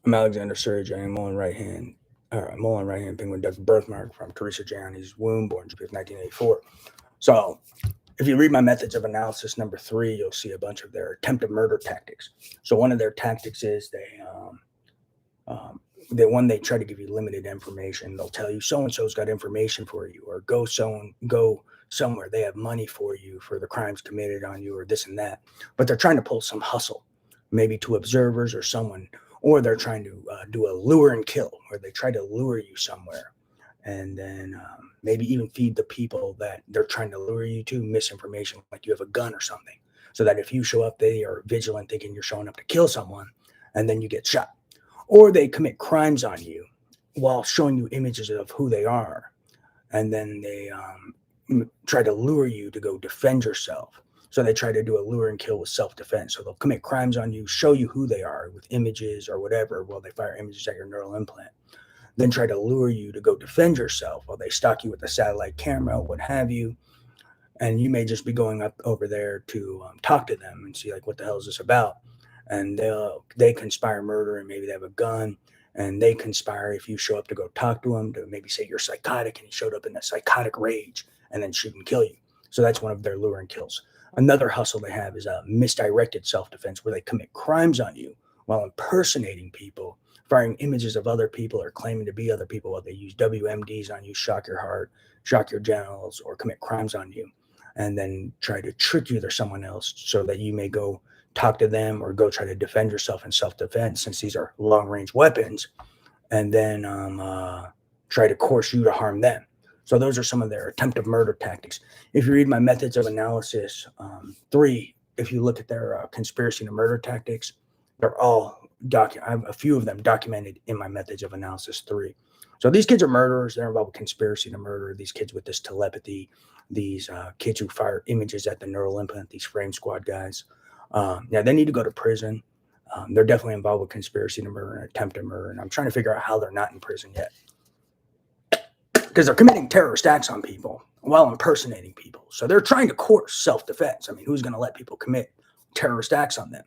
I'm Alexander Surge. I am mole on right hand penguin duck birthmark from Teresa Gianni's womb, born June 1984. So, if you read my methods of analysis number 3, you'll see a bunch of their attempted murder tactics. So, one of their tactics is they try to give you limited information. They'll tell you so and so's got information for you, or go somewhere. They have money for you for the crimes committed on you, or this and that. But they're trying to pull some hustle, maybe to observers or someone, or they're trying to do a lure and kill, where they try to lure you somewhere, and then maybe even feed the people that they're trying to lure you to misinformation, like you have a gun or something, so that if you show up, they are vigilant, thinking you're showing up to kill someone, and then you get shot. Or they commit crimes on you while showing you images of who they are, and then they try to lure you to go defend yourself. So they try to do a lure and kill with self-defense. So they'll commit crimes on you, show you who they are with images or whatever, while they fire images at your neural implant. Then try to lure you to go defend yourself while they stalk you with a satellite camera, what have you. And you may just be going up over there to talk to them and see, like, what the hell is this about? And they conspire murder, and maybe they have a gun, and they conspire if you show up to go talk to them, to maybe say you're psychotic and he showed up in a psychotic rage, and then shoot and kill you. So that's one of their lure and kills. Another hustle they have is a misdirected self-defense, where they commit crimes on you while impersonating people, firing images of other people or claiming to be other people, while they use WMDs on you, shock your heart, shock your genitals, or commit crimes on you, and then try to trick you they're someone else, so that you may go talk to them or go try to defend yourself in self-defense, since these are long-range weapons, and then try to coerce you to harm them. So those are some of their attempted murder tactics. If you read my methods of analysis 3, if you look at their conspiracy to murder tactics, they're all I have a few of them documented in my methods of analysis 3. So these kids are murderers. They're involved with conspiracy to murder. These kids with this telepathy, these kids who fire images at the neural implant, these frame squad guys. They need to go to prison. They're definitely involved with conspiracy to murder and attempted murder, and I'm trying to figure out how they're not in prison yet, because they're committing terrorist acts on people while impersonating people. So they're trying to coerce self-defense. I mean, who's going to let people commit terrorist acts on them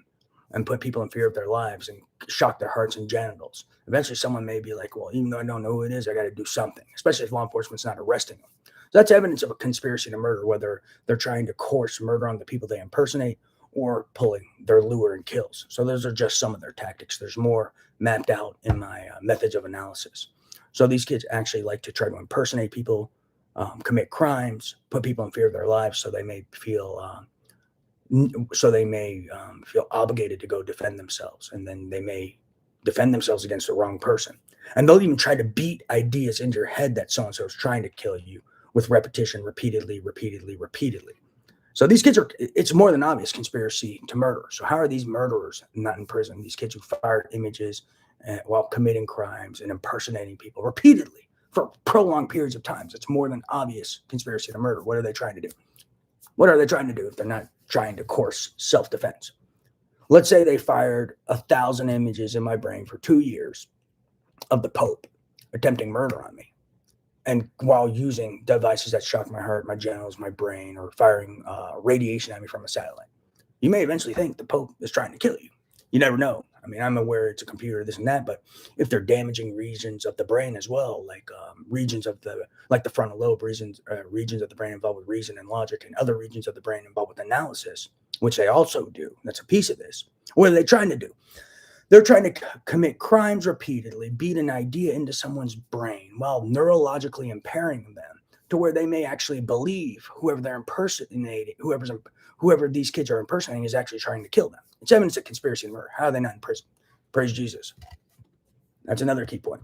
and put people in fear of their lives and shock their hearts and genitals? Eventually, someone may be like, well, even though I don't know who it is, I got to do something, especially if law enforcement's not arresting them. So that's evidence of a conspiracy to murder, whether they're trying to coerce murder on the people they impersonate or pulling their lure and kills. So those are just some of their tactics. There's more mapped out in my methods of analysis. So these kids actually like to try to impersonate people, commit crimes, put people in fear of their lives, so they may feel feel obligated to go defend themselves, and then they may defend themselves against the wrong person. And they'll even try to beat ideas into your head that so and so is trying to kill you with repetition, repeatedly. So these kids it's more than obvious conspiracy to murder. So how are these murderers not in prison? These kids who fired images while committing crimes and impersonating people repeatedly for prolonged periods of time. It's more than obvious conspiracy to murder. What are they trying to do? What are they trying to do if they're not trying to coerce self-defense? Let's say they fired 1,000 images in my brain for 2 years of the Pope attempting murder on me, and while using devices that shock my heart, my genitals, my brain, or firing radiation at me from a satellite. You may eventually think the Pope is trying to kill you. You never know. I mean, I'm aware it's a computer, this and that, but if they're damaging regions of the brain as well, like regions of the frontal lobe, regions of the brain involved with reason and logic, and other regions of the brain involved with analysis, which they also do. That's a piece of this. What are they trying to do? They're trying to commit crimes repeatedly, beat an idea into someone's brain while neurologically impairing them to where they may actually believe whoever they're impersonating, whoever these kids are impersonating, is actually trying to kill them. It's evidence of conspiracy and murder. How are they not in prison? Praise Jesus. That's another key point.